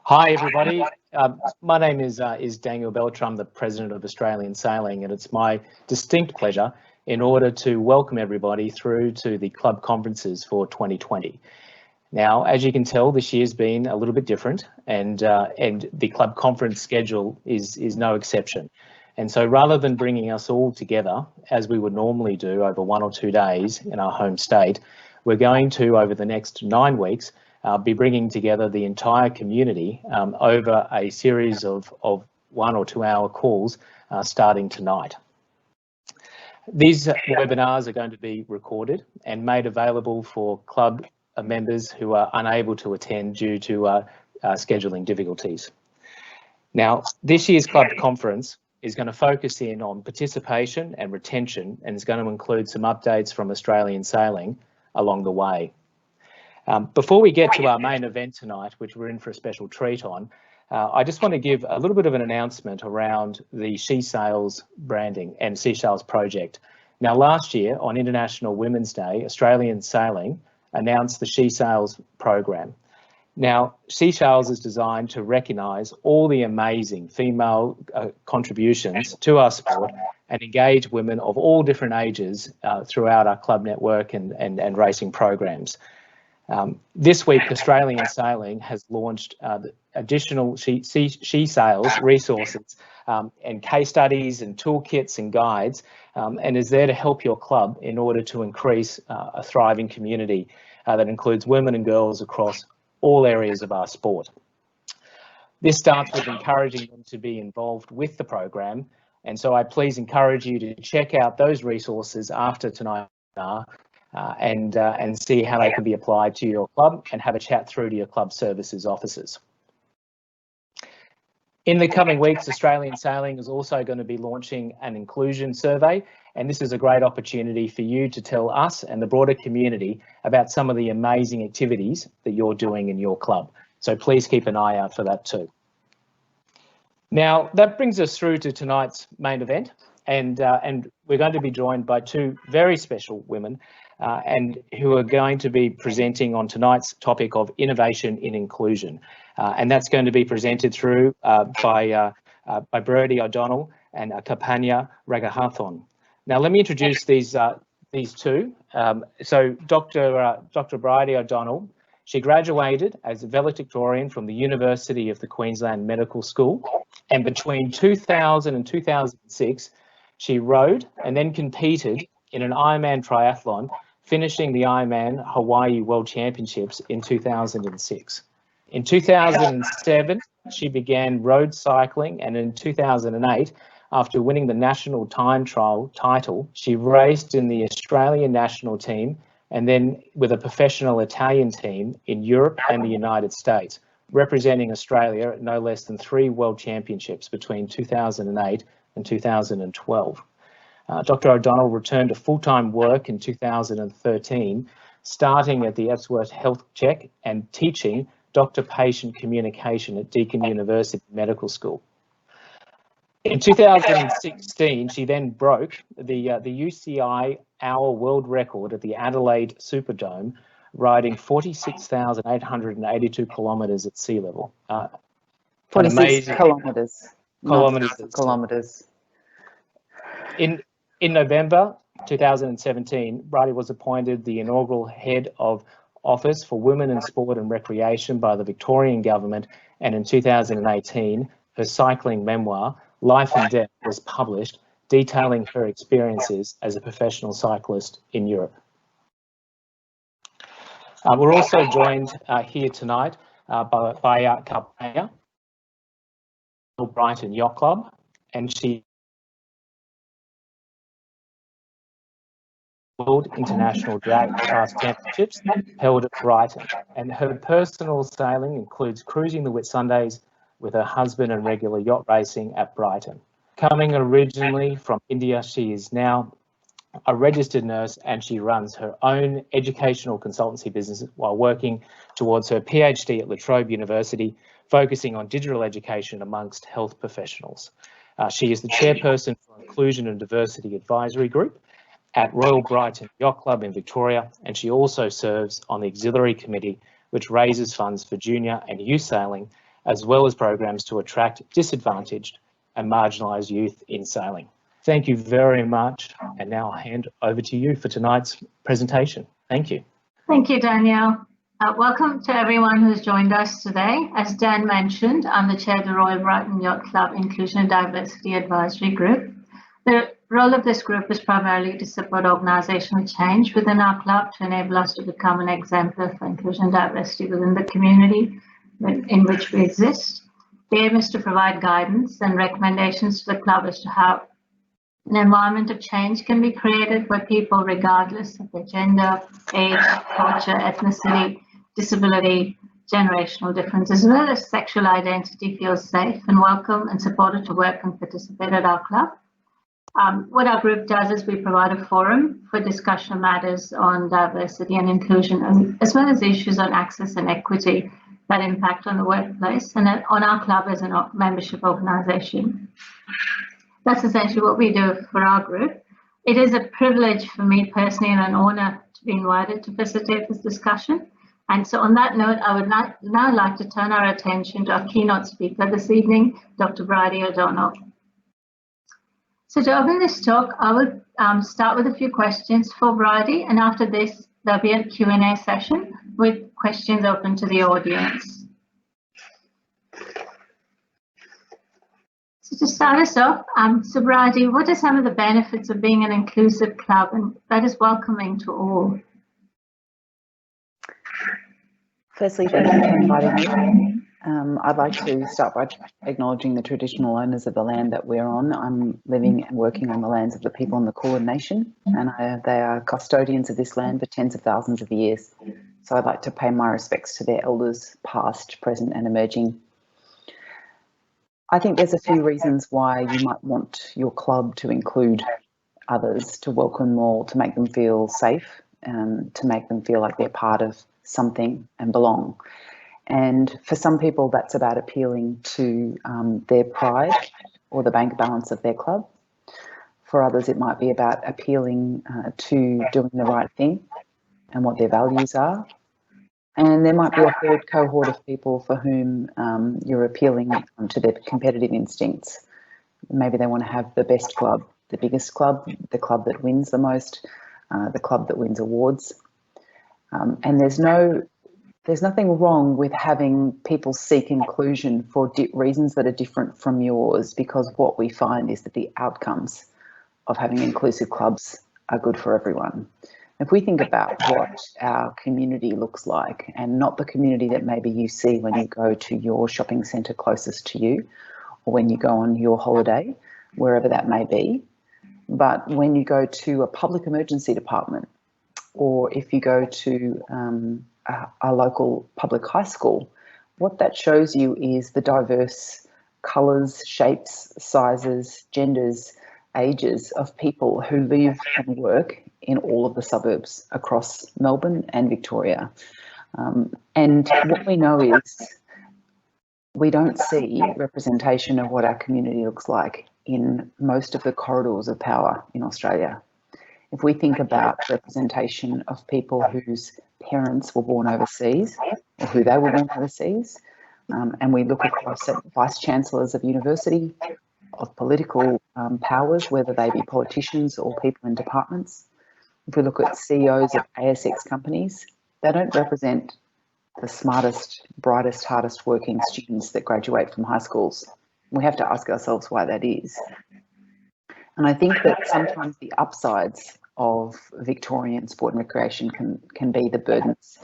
Hi everybody, my name is Daniel Belcher. I'm the President of Australian Sailing, and it's my distinct pleasure in order to welcome everybody through to the club conferences for 2020. Now, as you can tell, this year's been a little bit different, and the club conference schedule is no exception. And so rather than bringing us all together, as we would normally do over 1 or 2 days in our home state, we're going to, over the next 9 weeks, be bringing together the entire community over a series of 1 or 2 hour calls starting tonight. These webinars are going to be recorded and made available for club members who are unable to attend due to scheduling difficulties. Now, this year's club conference is going to focus in on participation and retention, and is going to include some updates from Australian Sailing along the way. Before we get to our main event tonight, which we're in for a special treat on, I just want to give a little bit of an announcement around the She Sails branding and She Sails project. Now, last year on International Women's Day, Australian Sailing announced the She Sails program. Now, She Sails is designed to recognise all the amazing female contributions to our sport and engage women of all different ages throughout our club network and racing programs. This week, Australian Sailing has launched additional She Sails resources and case studies and toolkits and guides, and is there to help your club in order to increase a thriving community that includes women and girls across all areas of our sport. This starts with encouraging them to be involved with the program, and so I please encourage you to check out those resources after tonight and see how they can be applied to your club, and have a chat through to your club services officers. In the coming weeks, Australian Sailing is also going to be launching an inclusion survey, and this is a great opportunity for you to tell us and the broader community about some of the amazing activities that you're doing in your club. So please keep an eye out for that too. Now, that brings us through to tonight's main event, and we're going to be joined by 2 very special women and who are going to be presenting on tonight's topic of innovation in inclusion. And that's going to be presented through by Brodie O'Donnell and Kapanya Ragahathon. Now, let me introduce these 2. So Dr. Brodie O'Donnell, she graduated as a valedictorian from the University of the Queensland Medical School, and between 2000 and 2006, she rowed and then competed in an Ironman triathlon, finishing the Ironman Hawaii World Championships in 2006. In 2007, she began road cycling, and in 2008, after winning the national time trial title, she raced in the Australian national team and then with a professional Italian team in Europe and the United States, representing Australia at no less than 3 World Championships between 2008 and 2012. Dr. O'Donnell returned to full-time work in 2013, starting at the Epworth Health Check and teaching doctor-patient communication at Deakin University Medical School. In 2016, she then broke the UCI hour world record at the Adelaide Superdome, riding 46,882 kilometres at sea level. 46 kilometres. Kilometres. In November 2017, Brodie was appointed the inaugural Head of Office for Women in Sport and Recreation by the Victorian Government, and in 2018, her cycling memoir, Life and Death, was published, detailing her experiences as a professional cyclist in Europe. We're also joined here tonight by Kapanya, Brighton Yacht Club, and she World International Drag Class Championships held at Brighton, and her personal sailing includes cruising the Whitsundays with her husband and regular yacht racing at Brighton. Coming originally from India, she is now a registered nurse, and she runs her own educational consultancy business while working towards her PhD at La Trobe University, focusing on digital education amongst health professionals. She is the chairperson for Inclusion and Diversity Advisory Group at Royal Brighton Yacht Club in Victoria, and she also serves on the auxiliary committee, which raises funds for junior and youth sailing as well as programs to attract disadvantaged and marginalised youth in sailing. Thank you very much, and now I'll hand over to you for tonight's presentation. Thank you. Thank you, Danielle. Welcome to everyone who's joined us today. As Dan mentioned, I'm the chair of the Royal Brighton Yacht Club Inclusion and Diversity Advisory Group. The role of this group is primarily to support organisational change within our club to enable us to become an exemplar for inclusion and diversity within the community in which we exist. The aim is to provide guidance and recommendations to the club as to how an environment of change can be created where people, regardless of their gender, age, culture, ethnicity, disability, generational differences, as well as sexual identity, feel safe and welcome and supported to work and participate at our club. What our group does is we provide a forum for discussion of matters on diversity and inclusion, as well as issues on access and equity that impact on the workplace and on our club as a membership organisation. That's essentially what we do for our group. It is a privilege for me personally and an honour to be invited to facilitate this discussion. And so on that note, I would now like to turn our attention to our keynote speaker this evening, Dr. Bridie O'Donnell. So to open this talk, I will start with a few questions for Bridie, and after this, there'll be a Q&A session with questions open to the audience. So to start us off, so Bridie, what are some of the benefits of being an inclusive club and that is welcoming to all? Firstly, thank you for inviting me. I'd like to start by acknowledging the traditional owners of the land that we're on. I'm living and working on the lands of the people in the Kulin Nation, and they are custodians of this land for tens of thousands of years. So I'd like to pay my respects to their elders, past, present and emerging. I think there's a few reasons why you might want your club to include others, to welcome them all, to make them feel safe, to make them feel like they're part of something and belong. And for some people, that's about appealing to their pride or the bank balance of their club. For others, it might be about appealing to doing the right thing and what their values are. And there might be a third cohort of people for whom you're appealing to their competitive instincts. Maybe they want to have the best club, the biggest club, the club that wins the most, the club that wins awards. And there's nothing wrong with having people seek inclusion for reasons that are different from yours, because what we find is that the outcomes of having inclusive clubs are good for everyone. If we think about what our community looks like, and not the community that maybe you see when you go to your shopping centre closest to you, or when you go on your holiday, wherever that may be, but when you go to a public emergency department, or if you go to a local public high school, what that shows you is the diverse colours, shapes, sizes, genders, ages of people who live and work in all of the suburbs across Melbourne and Victoria. And what we know is we don't see representation of what our community looks like in most of the corridors of power in Australia. If we think about representation of people whose parents were born overseas or who they were born overseas, and we look across at vice chancellors of university, of political powers, whether they be politicians or people in departments. If we look at CEOs of ASX companies, they don't represent the smartest, brightest, hardest working students that graduate from high schools. We have to ask ourselves why that is. And I think that sometimes the upsides of Victorian sport and recreation can be the burdens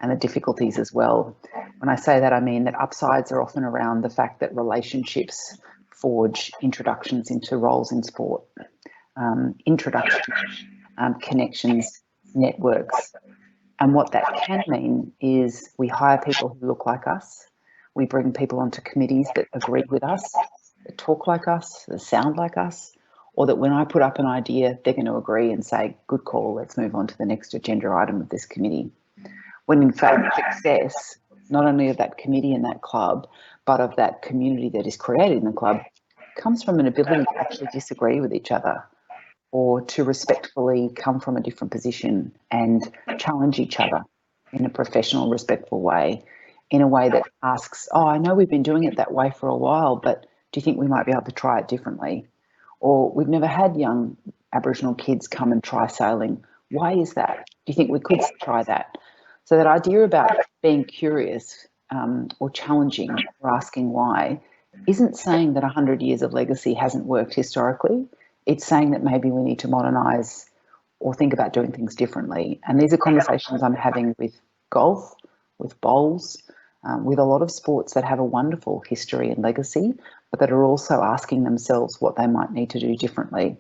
and the difficulties as well. When I say that, I mean that upsides are often around the fact that relationships forge introductions into roles in sport, connections, networks. And what that can mean is we hire people who look like us, we bring people onto committees that agree with us, that talk like us, that sound like us, or that when I put up an idea, they're going to agree and say, good call, let's move on to the next agenda item of this committee. When in fact, success, not only of that committee and that club, but of that community that is created in the club, comes from an ability to actually disagree with each other, or to respectfully come from a different position and challenge each other in a professional, respectful way, in a way that asks, oh, I know we've been doing it that way for a while, but do you think we might be able to try it differently? Or we've never had young Aboriginal kids come and try sailing. Why is that? Do you think we could try that? So that idea about being curious or challenging or asking why isn't saying that 100 years of legacy hasn't worked historically. It's saying that maybe we need to modernise or think about doing things differently. And these are conversations I'm having with golf, with bowls, with a lot of sports that have a wonderful history and legacy, but that are also asking themselves what they might need to do differently.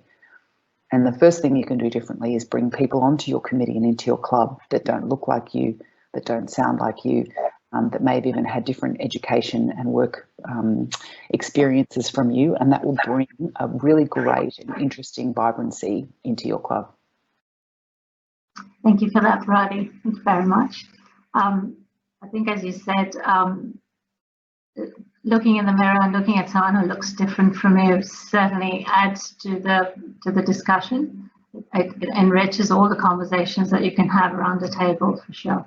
And the first thing you can do differently is bring people onto your committee and into your club that don't look like you, that don't sound like you, that may have even had different education and work experiences from you, and that will bring a really great and interesting vibrancy into your club. Thank you for that, Bridie. Thank you very much. I think, as you said, looking in the mirror and looking at someone who looks different from you certainly adds to the discussion. It enriches all the conversations that you can have around the table, for sure.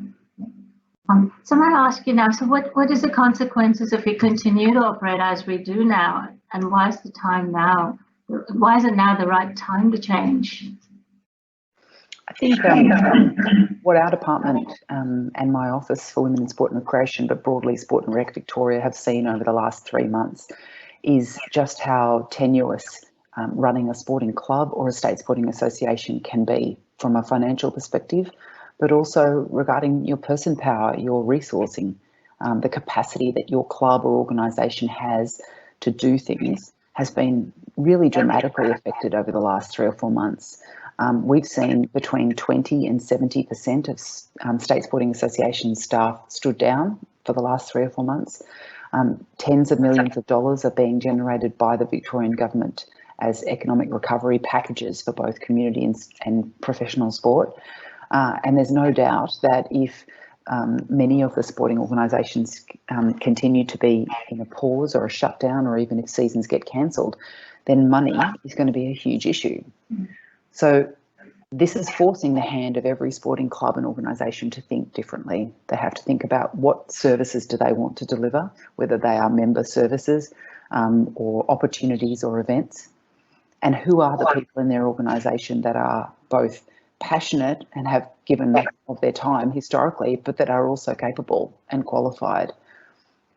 So I might ask you now, so what is the consequences if we continue to operate as we do now, and why is the time now? Why is it now the right time to change? I think what our department and my Office for Women in Sport and Recreation, but broadly Sport and Rec Victoria, have seen over the last 3 months is just how tenuous running a sporting club or a state sporting association can be from a financial perspective, but also regarding your person power, your resourcing, the capacity that your club or organisation has to do things has been really dramatically affected over the last 3 or 4 months. We've seen between 20 and 70% of state sporting association staff stood down for the last 3 or 4 months. Tens of millions of dollars are being generated by the Victorian government as economic recovery packages for both community and professional sport. And there's no doubt that if many of the sporting organisations continue to be in a pause or a shutdown, or even if seasons get cancelled, then money is going to be a huge issue. So this is forcing the hand of every sporting club and organisation to think differently. They have to think about what services do they want to deliver, whether they are member services or opportunities or events, and who are the people in their organisation that are both passionate and have given of their time historically, but that are also capable and qualified.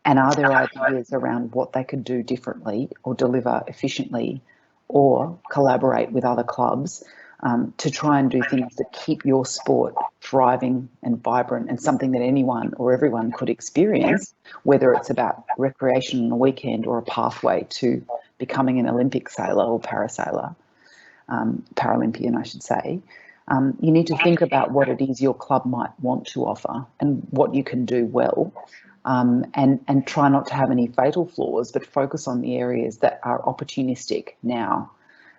And are there ideas around what they could do differently or deliver efficiently, or collaborate with other clubs to try and do things that keep your sport thriving and vibrant and something that anyone or everyone could experience, whether it's about recreation on a weekend or a pathway to becoming an Olympic sailor or parasailer, Paralympian, I should say. You need to think about what it is your club might want to offer and what you can do well, and try not to have any fatal flaws, but focus on the areas that are opportunistic now.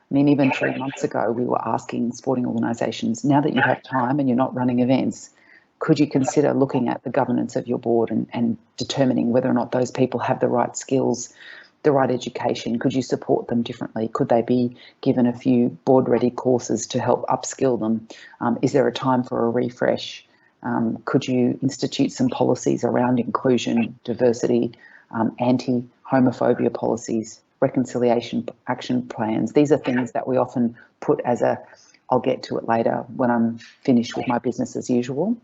I mean, even 3 months ago, we were asking sporting organisations, now that you have time and you're not running events, could you consider looking at the governance of your board and determining whether or not those people have the right skills, the right education? Could you support them differently? Could they be given a few board-ready courses to help upskill them? Is there a time for a refresh? Could you institute some policies around inclusion, diversity, anti-homophobia policies, reconciliation action plans? These are things that we often put as a, I'll get to it later when I'm finished with my business as usual.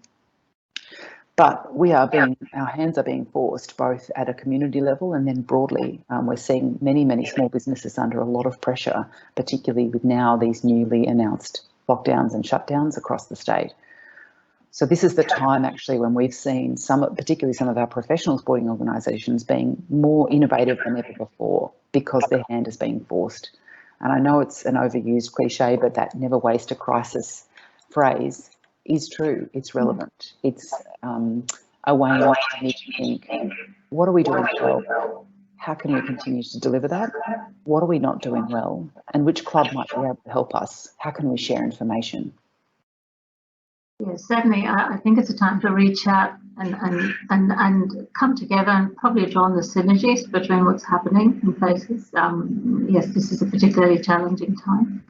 But our hands are being forced both at a community level and then broadly. We're seeing many small businesses under a lot of pressure, particularly with now these newly announced lockdowns and shutdowns across the state. So this is the time actually when we've seen particularly some of our professional sporting organisations being more innovative than ever before because their hand is being forced. And I know it's an overused cliche, but that never waste a crisis phrase is true. It's relevant. It's a way in which we need to think, what are we doing well? How can we continue to deliver that? What are we not doing well? And which club might be able to help us? How can we share information? Yes, certainly. I think it's a time to reach out and come together and probably draw on the synergies between what's happening in places. Yes, this is a particularly challenging time.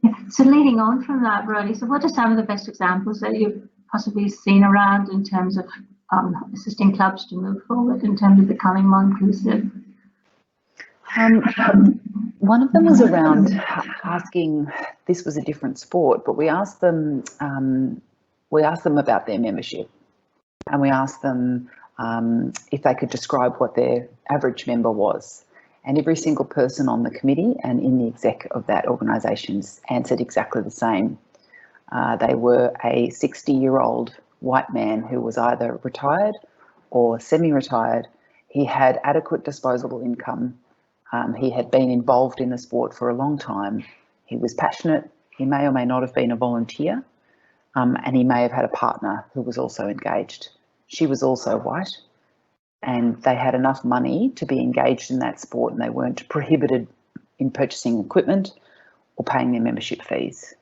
Yeah. So leading on from that, Brodie, so what are some of the best examples that you've possibly seen around in terms of assisting clubs to move forward in terms of becoming more inclusive? One of them was around asking, this was a different sport, but we asked them about their membership, and we asked them if they could describe what their average member was. And every single person on the committee and in the exec of that organisation answered exactly the same. They were a 60-year-old white man who was either retired or semi-retired. He had adequate disposable income. He had been involved in the sport for a long time. He was passionate. He may or may not have been a volunteer, and he may have had a partner who was also engaged. She was also white, and they had enough money to be engaged in that sport, and they weren't prohibited in purchasing equipment or paying their membership fees.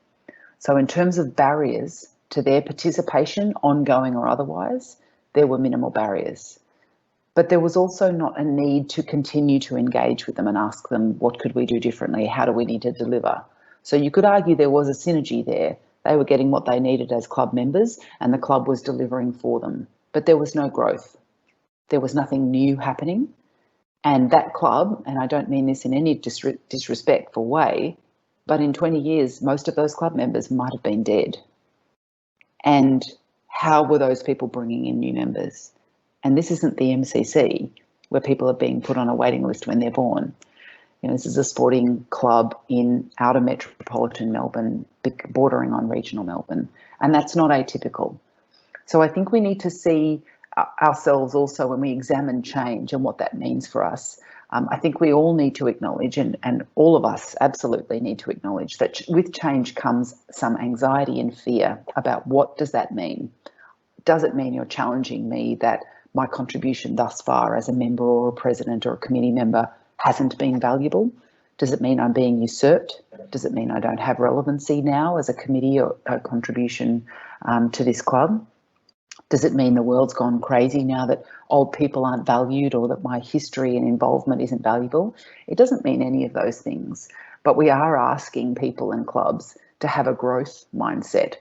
So in terms of barriers to their participation, ongoing or otherwise, there were minimal barriers. But there was also not a need to continue to engage with them and ask them, what could we do differently? How do we need to deliver? So you could argue there was a synergy there. They were getting what they needed as club members, and the club was delivering for them. But there was no growth. There was nothing new happening. And that club, and I don't mean this in any disrespectful way, but in 20 years, most of those club members might have been dead. And how were those people bringing in new members? And this isn't the MCC where people are being put on a waiting list when they're born. You know, this is a sporting club in outer metropolitan Melbourne, bordering on regional Melbourne, and that's not atypical. So I think we need to see ourselves also when we examine change and what that means for us. I think we all need to acknowledge, and all of us absolutely need to acknowledge, that with change comes some anxiety and fear about what does that mean. Does it mean you're challenging me that my contribution thus far as a member or a president or a committee member hasn't been valuable? Does it mean I'm being usurped? Does it mean I don't have relevancy now as a committee or a contribution to this club? Does it mean the world's gone crazy now that old people aren't valued or that my history and involvement isn't valuable? It doesn't mean any of those things, but we are asking people and clubs to have a growth mindset,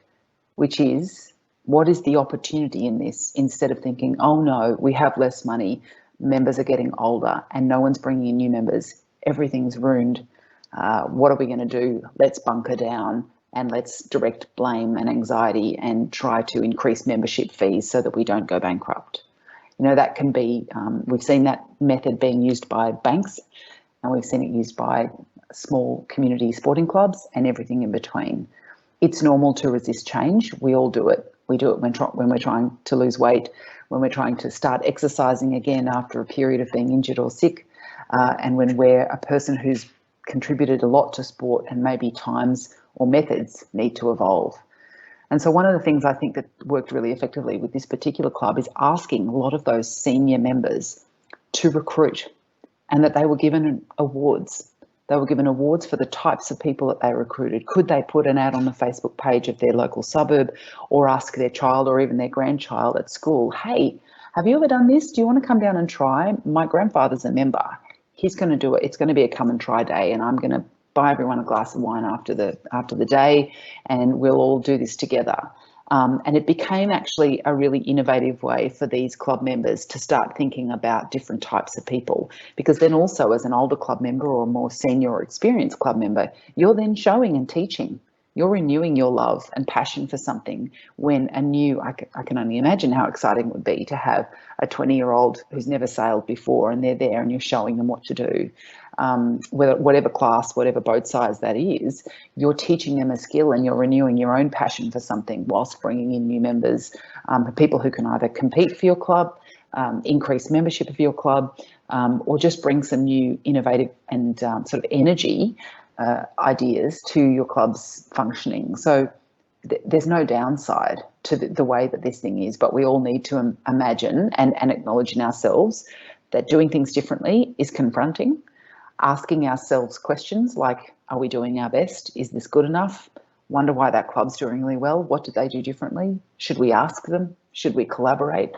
which is, what is the opportunity in this, instead of thinking, oh no, we have less money, members are getting older and no one's bringing in new members, everything's ruined, what are we going to do? Let's bunker down and let's direct blame and anxiety and try to increase membership fees so that we don't go bankrupt. You know, that can be, we've seen that method being used by banks, and we've seen it used by small community sporting clubs and everything in between. It's normal to resist change. We all do it. We do it when we're trying to lose weight, when we're trying to start exercising again after a period of being injured or sick, and when we're a person who's contributed a lot to sport and maybe times or methods need to evolve. And so one of the things I think that worked really effectively with this particular club is asking a lot of those senior members to recruit, and that they were given awards. They were given awards for the types of people that they recruited. Could they put an ad on the Facebook page of their local suburb, or ask their child or even their grandchild at school, hey, have you ever done this? Do you want to come down and try? My grandfather's a member. He's going to do it. It's going to be a come and try day, and I'm going to buy everyone a glass of wine after the day, and we'll all do this together. And it became actually a really innovative way for these club members to start thinking about different types of people, because then also as an older club member or a more senior or experienced club member, you're then showing and teaching. You're renewing your love and passion for something when a new, I can only imagine how exciting it would be to have a 20-year-old who's never sailed before, and they're there and you're showing them what to do. Whatever class, whatever boat size that is, you're teaching them a skill and you're renewing your own passion for something whilst bringing in new members, people who can either compete for your club, increase membership of your club, or just bring some new innovative and sort of energy ideas to your club's functioning. So there's no downside to the way that this thing is, but we all need to imagine and acknowledge in ourselves that doing things differently is confronting. Asking ourselves questions like, are we doing our best? Is this good enough? Wonder why that club's doing really well. What did they do differently? Should we ask them? Should we collaborate?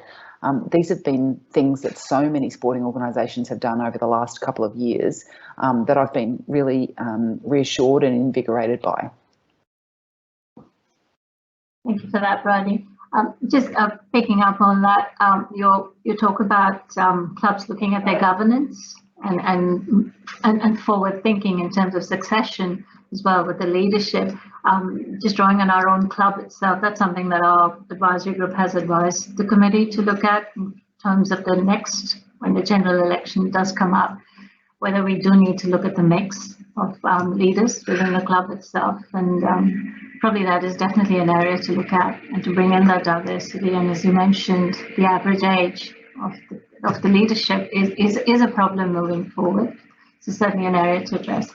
These have been things that so many sporting organisations have done over the last couple of years that I've been really reassured and invigorated by. Thank you for that, Bridie. Just picking up on that, you talk about clubs looking at their governance and forward thinking in terms of succession as well with the leadership. Just drawing on our own club itself, that's something that our advisory group has advised the committee to look at in terms of the next, when the general election does come up, whether we do need to look at the mix of leaders within the club itself. And probably that is definitely an area to look at and to bring in that diversity. And as you mentioned, the average age of the leadership is a problem moving forward. So certainly an area to address.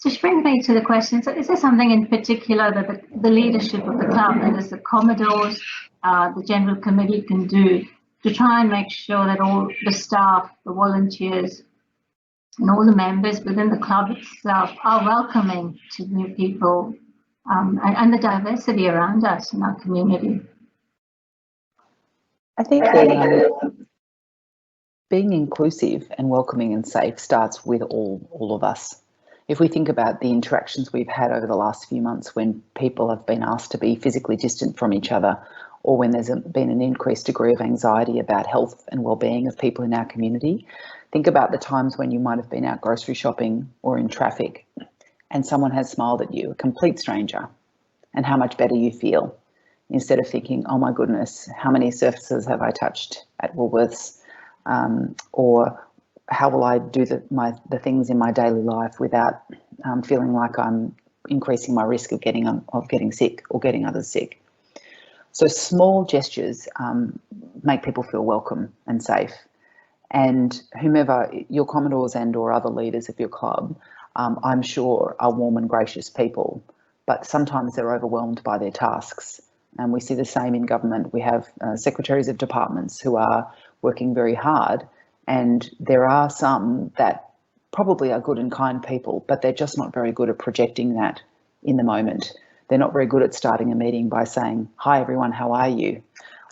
So bring me to the question, so is there something in particular that the leadership of the club, that is the Commodores, the General Committee can do to try and make sure that all the staff, the volunteers, and all the members within the club itself are welcoming to new people and the diversity around us in our community? I think being inclusive and welcoming and safe starts with all of us. If we think about the interactions we've had over the last few months when people have been asked to be physically distant from each other, or when there's been an increased degree of anxiety about health and well-being of people in our community, think about the times when you might have been out grocery shopping or in traffic and someone has smiled at you, a complete stranger, and how much better you feel, instead of thinking, oh my goodness, how many surfaces have I touched at Woolworths, or how will I do the things in my daily life without feeling like I'm increasing my risk of getting sick or getting others sick. So small gestures make people feel welcome and safe. And whomever your Commodores and or other leaders of your club, I'm sure are warm and gracious people, but sometimes they're overwhelmed by their tasks. And we see the same in government. We have secretaries of departments who are working very hard, and there are some that probably are good and kind people, but they're just not very good at projecting that in the moment. They're not very good at starting a meeting by saying, hi everyone, how are you?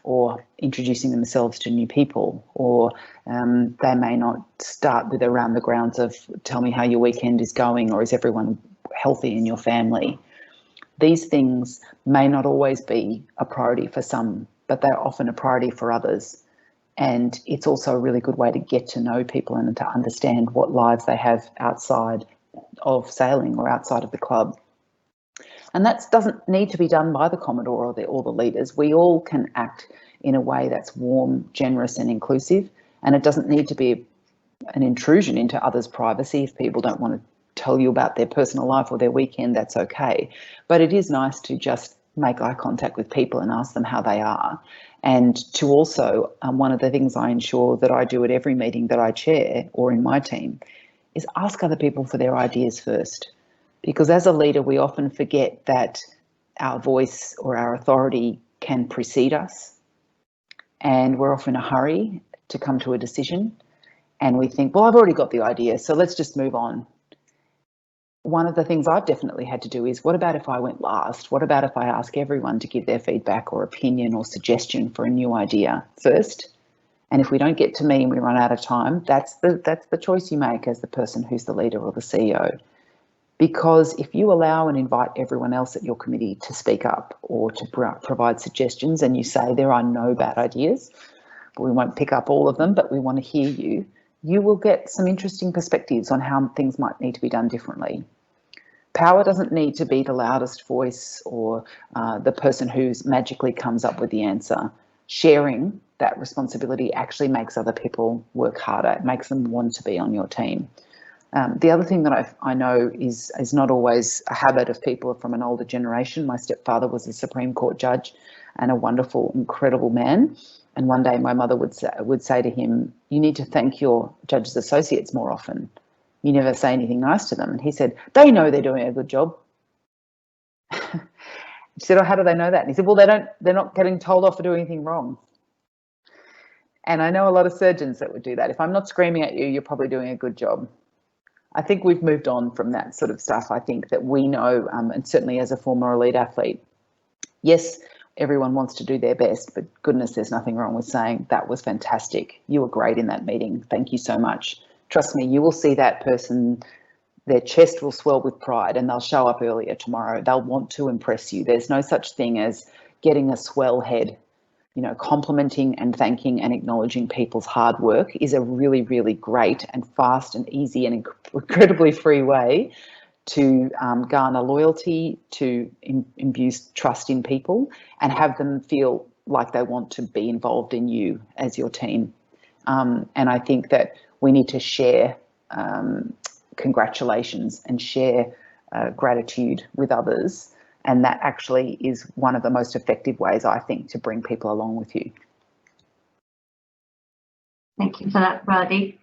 Or introducing themselves to new people, or they may not start with around the grounds of tell me how your weekend is going, or is everyone healthy in your family? These things may not always be a priority for some, but they're often a priority for others. And it's also a really good way to get to know people and to understand what lives they have outside of sailing or outside of the club. And that doesn't need to be done by the Commodore or the leaders. We all can act in a way that's warm, generous and inclusive. And it doesn't need to be an intrusion into others' privacy. If people don't want to tell you about their personal life or their weekend, that's okay. But it is nice to just make eye contact with people and ask them how they are. And to also, one of the things I ensure that I do at every meeting that I chair or in my team is ask other people for their ideas first. Because as a leader, we often forget that our voice or our authority can precede us, and we're often in a hurry to come to a decision, and we think, well, I've already got the idea, so let's just move on. One of the things I've definitely had to do is, what about if I went last? What about if I ask everyone to give their feedback or opinion or suggestion for a new idea first? And if we don't get to me and we run out of time, that's the choice you make as the person who's the leader or the CEO. Because if you allow and invite everyone else at your committee to speak up or to provide suggestions, and you say there are no bad ideas, but we won't pick up all of them, but we want to hear you, you will get some interesting perspectives on how things might need to be done differently. Power doesn't need to be the loudest voice or the person who magically comes up with the answer. Sharing that responsibility actually makes other people work harder. It makes them want to be on your team. The other thing that I know is not always a habit of people from an older generation. My stepfather was a Supreme Court judge and a wonderful, incredible man. And one day my mother would say to him, you need to thank your judge's associates more often. You never say anything nice to them. And he said, they know they're doing a good job. She said, oh, how do they know that? And he said, well, they're not getting told off for doing anything wrong. And I know a lot of surgeons that would do that. If I'm not screaming at you, you're probably doing a good job. I think we've moved on from that sort of stuff. I think that we know, and certainly as a former elite athlete, yes, everyone wants to do their best, but goodness, there's nothing wrong with saying that was fantastic. You were great in that meeting. Thank you so much. Trust me, you will see that person, their chest will swell with pride and they'll show up earlier tomorrow. They'll want to impress you. There's no such thing as getting a swell head, you know, complimenting and thanking and acknowledging people's hard work is a really, really great and fast and easy and incredibly free way to garner loyalty, to imbue trust in people and have them feel like they want to be involved in you as your team. And I think that we need to share congratulations and share gratitude with others. And that actually is one of the most effective ways, I think, to bring people along with you. Thank you for that, Radhi.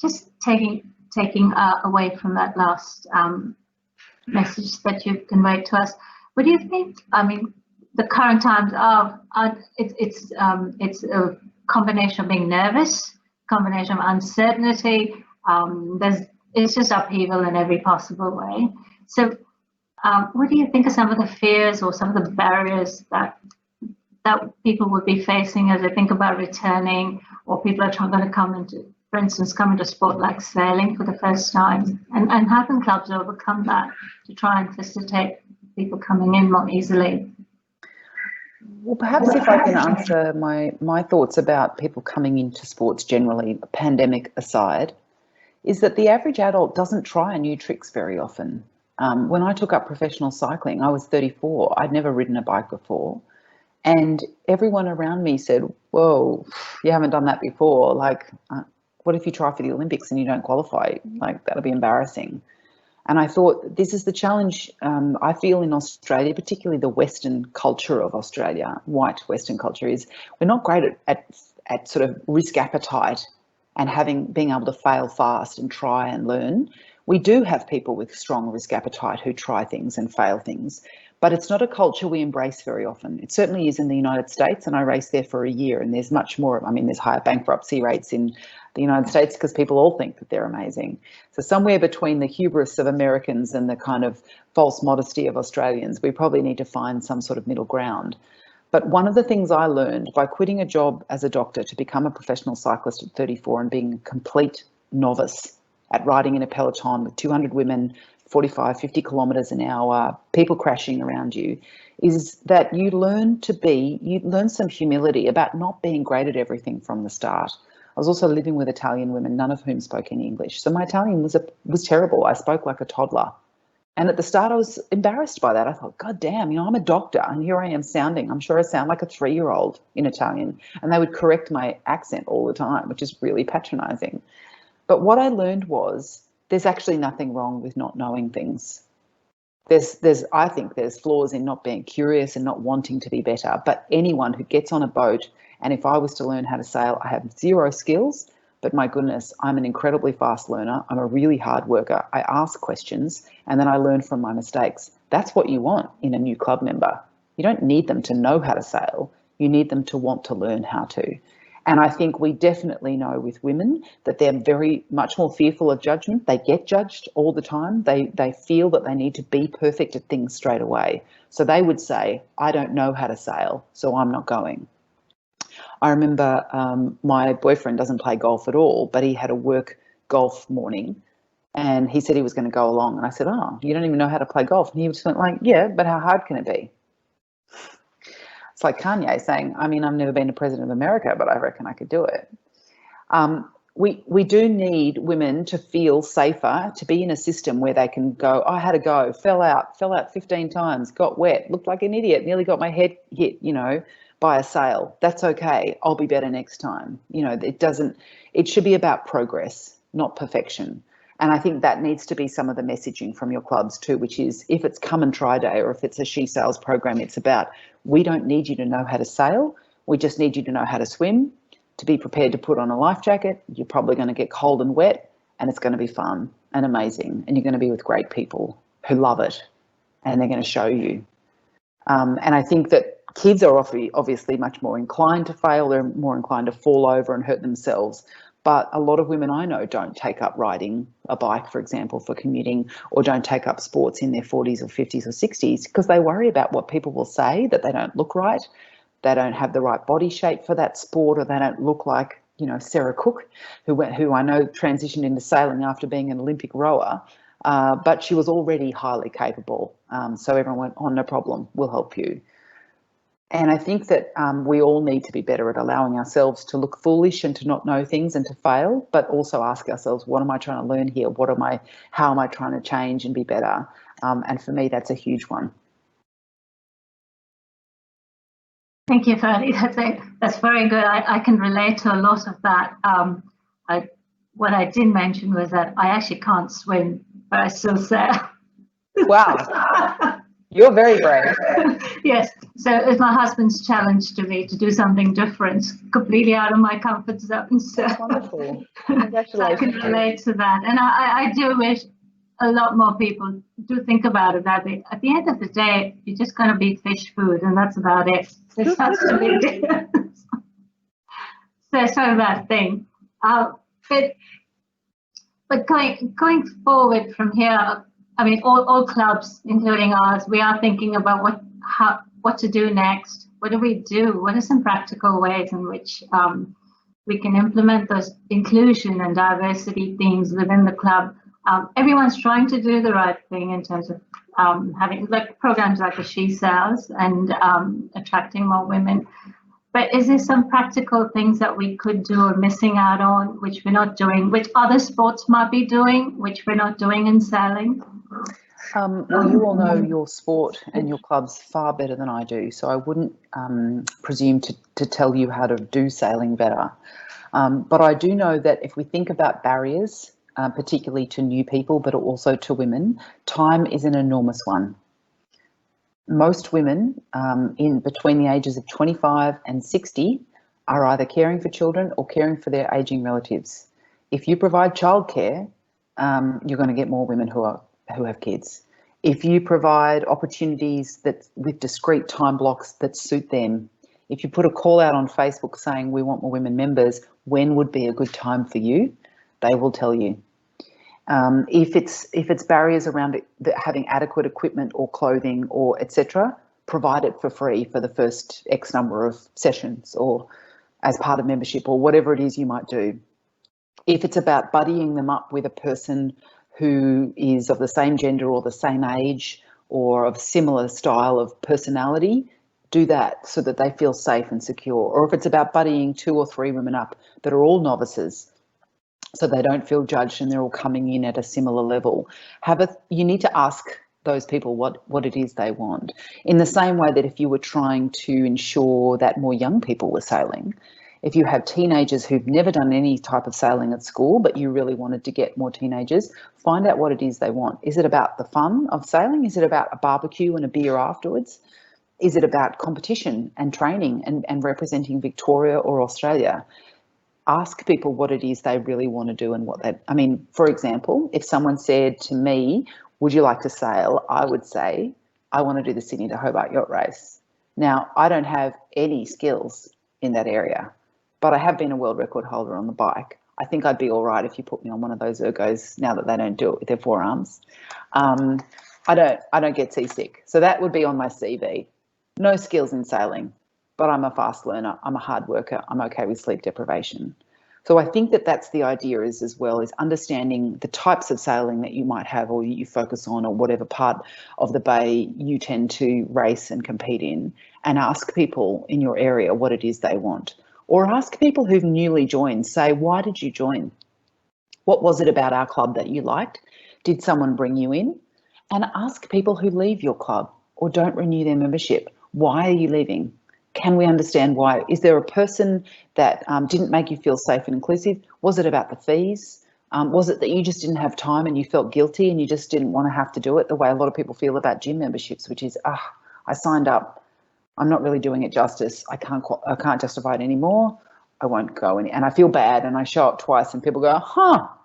Just taking away from that last message that you've conveyed to us, what do you think? I mean, the current times it's a combination of being nervous, combination of uncertainty. It's just upheaval in every possible way. So, what do you think are some of the fears or some of the barriers that people would be facing as they think about returning, or people are going to come into, for instance, come into sport like sailing for the first time, and how can clubs overcome that to try and facilitate people coming in more easily? Well, perhaps if I can answer my thoughts about people coming into sports generally, pandemic aside, is that the average adult doesn't try new tricks very often. When I took up professional cycling, I was 34. I'd never ridden a bike before. And everyone around me said, whoa, you haven't done that before. Like, what if you try for the Olympics and you don't qualify? Like, that'll be embarrassing. And I thought, this is the challenge I feel in Australia, particularly the Western culture of Australia, white Western culture, is we're not great at sort of risk appetite and being able to fail fast and try and learn. We do have people with strong risk appetite who try things and fail things, but it's not a culture we embrace very often. It certainly is in the United States, and I raced there for a year, and there's much more, I mean, there's higher bankruptcy rates in the United States because people all think that they're amazing. So somewhere between the hubris of Americans and the kind of false modesty of Australians, we probably need to find some sort of middle ground. But one of the things I learned by quitting a job as a doctor to become a professional cyclist at 34 and being a complete novice at riding in a peloton with 200 women, 45, 50 kilometres an hour, people crashing around you, is that you learn some humility about not being great at everything from the start. I was also living with Italian women, none of whom spoke any English. So my Italian was terrible. I spoke like a toddler. And at the start, I was embarrassed by that. I thought, God damn, you know, I'm a doctor and here I am I'm sure I sound like a 3-year-old in Italian. And they would correct my accent all the time, which is really patronising. But what I learned was there's actually nothing wrong with not knowing things. I think there's flaws in not being curious and not wanting to be better. But anyone who gets on a boat, and if I was to learn how to sail, I have 0 skills, but my goodness, I'm an incredibly fast learner. I'm a really hard worker. I ask questions and then I learn from my mistakes. That's what you want in a new club member. You don't need them to know how to sail. You need them to want to learn how to. And I think we definitely know with women that they're very much more fearful of judgment. They get judged all the time. They feel that they need to be perfect at things straight away. So they would say, I don't know how to sail, so I'm not going. I remember my boyfriend doesn't play golf at all, but he had a work golf morning and he said he was going to go along. And I said, oh, you don't even know how to play golf? And he just went like, yeah, but how hard can it be? It's like Kanye saying, I mean, I've never been a president of America, but I reckon I could do it. We do need women to feel safer, to be in a system where they can go, I had a go, fell out 15 times, got wet, looked like an idiot, nearly got my head hit, you know, by a sail. That's okay. I'll be better next time. You know, it should be about progress, not perfection. And I think that needs to be some of the messaging from your clubs too, which is if it's come and try day or if it's a She Sails program, it's about, we don't need you to know how to sail. We just need you to know how to swim, to be prepared to put on a life jacket. You're probably going to get cold and wet and it's going to be fun and amazing. And you're going to be with great people who love it and they're going to show you. And I think that kids are obviously much more inclined to fail. They're more inclined to fall over and hurt themselves. But a lot of women I know don't take up riding a bike, for example, for commuting, or don't take up sports in their 40s or 50s or 60s because they worry about what people will say, that they don't look right, they don't have the right body shape for that sport, or they don't look like, you know, Sarah Cook, who I know transitioned into sailing after being an Olympic rower, but she was already highly capable. So everyone went, oh, no problem, we'll help you. And I think that we all need to be better at allowing ourselves to look foolish and to not know things and to fail, but also ask ourselves, what am I trying to learn here? How am I trying to change and be better? And for me, that's a huge one. Thank you, Ferdy. That's very good. I can relate to a lot of that. What I did mention was that I actually can't swim, but I still sail. Wow. You're very brave. Yes. So it's my husband's challenge to me to do something different, completely out of my comfort zone. So that's wonderful. Congratulations. I can relate to that. And I do wish a lot more people do think about it that at the end of the day, you're just going to be fish food, and that's about it. There's such a big difference. So that thing. But going forward from here, I mean, all clubs, including ours, we are thinking about what to do next. What do we do? What are some practical ways in which we can implement those inclusion and diversity themes within the club? Everyone's trying to do the right thing in terms of having like programs like the She Sells and attracting more women. But is there some practical things that we could do or missing out on, which we're not doing, which other sports might be doing, which we're not doing in sailing? Well, you all know your sport and your clubs far better than I do, so I wouldn't presume to tell you how to do sailing better. But I do know that if we think about barriers, particularly to new people, but also to women, time is an enormous one. Most women in between the ages of 25 and 60 are either caring for children or caring for their ageing relatives. If you provide childcare, you're going to get more women who have kids. If you provide opportunities that with discrete time blocks that suit them, if you put a call out on Facebook saying we want more women members, when would be a good time for you? They will tell you. If it's barriers around having adequate equipment or clothing or etc., provide it for free for the first X number of sessions or as part of membership or whatever it is you might do. If it's about buddying them up with a person who is of the same gender or the same age or of similar style of personality, do that so that they feel safe and secure. Or if it's about buddying 2 or 3 women up that are all novices, so they don't feel judged and they're all coming in at a similar level. You need to ask those people what it is they want. In the same way that if you were trying to ensure that more young people were sailing, if you have teenagers who've never done any type of sailing at school, but you really wanted to get more teenagers, find out what it is they want. Is it about the fun of sailing? Is it about a barbecue and a beer afterwards? Is it about competition and training and representing Victoria or Australia? Ask people what it is they really want to do and for example, if someone said to me, would you like to sail? I would say, I want to do the Sydney to Hobart yacht race. Now, I don't have any skills in that area, but I have been a world record holder on the bike. I think I'd be all right if you put me on one of those ergos now that they don't do it with their forearms. I don't get seasick. So that would be on my CV. No skills in sailing, but I'm a fast learner. I'm a hard worker. I'm okay with sleep deprivation. So I think that's the idea is understanding the types of sailing that you might have or you focus on or whatever part of the bay you tend to race and compete in, and ask people in your area what it is they want. Or ask people who've newly joined, say, why did you join? What was it about our club that you liked? Did someone bring you in? And ask people who leave your club or don't renew their membership, why are you leaving? Can we understand why? Is there a person that didn't make you feel safe and inclusive? Was it about the fees? Was it that you just didn't have time and you felt guilty and you just didn't want to have to do it the way a lot of people feel about gym memberships, which is, I signed up, I'm not really doing it justice. I can't justify it anymore. I won't go and I feel bad and I show up twice and people go,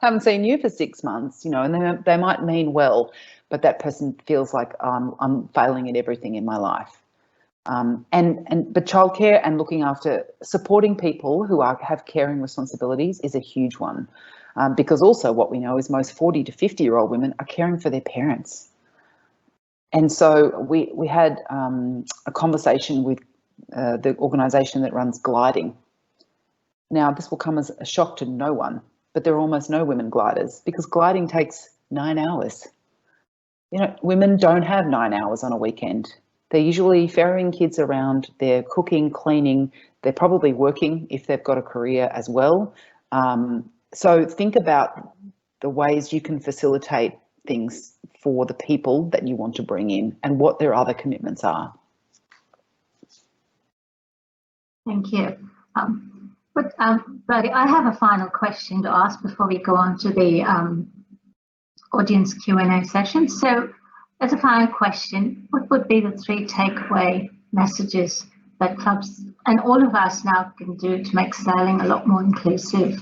haven't seen you for 6 months, and they might mean well, but that person feels like I'm failing at everything in my life. But childcare and looking after, supporting people who have caring responsibilities is a huge one, because also what we know is most 40 to 50-year-old women are caring for their parents. And so we had a conversation with the organisation that runs gliding. Now, this will come as a shock to no one, but there are almost no women gliders because gliding takes 9 hours. Women don't have 9 hours on a weekend. They're usually ferrying kids around, they're cooking, cleaning, they're probably working if they've got a career as well. So think about the ways you can facilitate things for the people that you want to bring in and what their other commitments are. Thank you. Brady, I have a final question to ask before we go on to the audience Q&A session. So as a final question, what would be the 3 takeaway messages that clubs and all of us now can do to make sailing a lot more inclusive?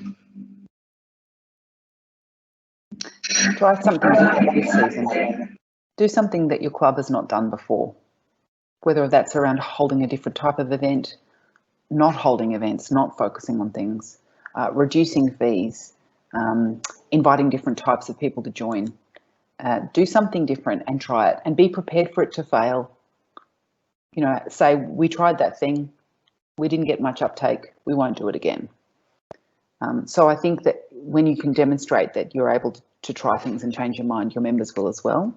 Try something different this season. Do something that your club has not done before, whether that's around holding a different type of event, not holding events, not focusing on things, reducing fees, inviting different types of people to join. Do something different and try it and be prepared for it to fail. You know, say, we tried that thing, we didn't get much uptake, we won't do it again. So I think that when you can demonstrate that you're able to try things and change your mind, your members will as well.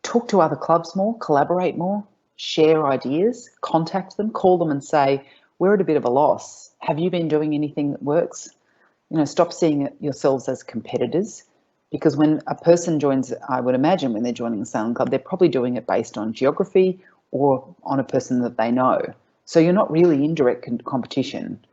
Talk to other clubs more, collaborate more, share ideas, contact them, call them and say, we're at a bit of a loss. Have you been doing anything that works? You know, stop seeing yourselves as competitors, because when a person joins, I would imagine when they're joining a sailing club, they're probably doing it based on geography or on a person that they know. So you're not really in direct competition.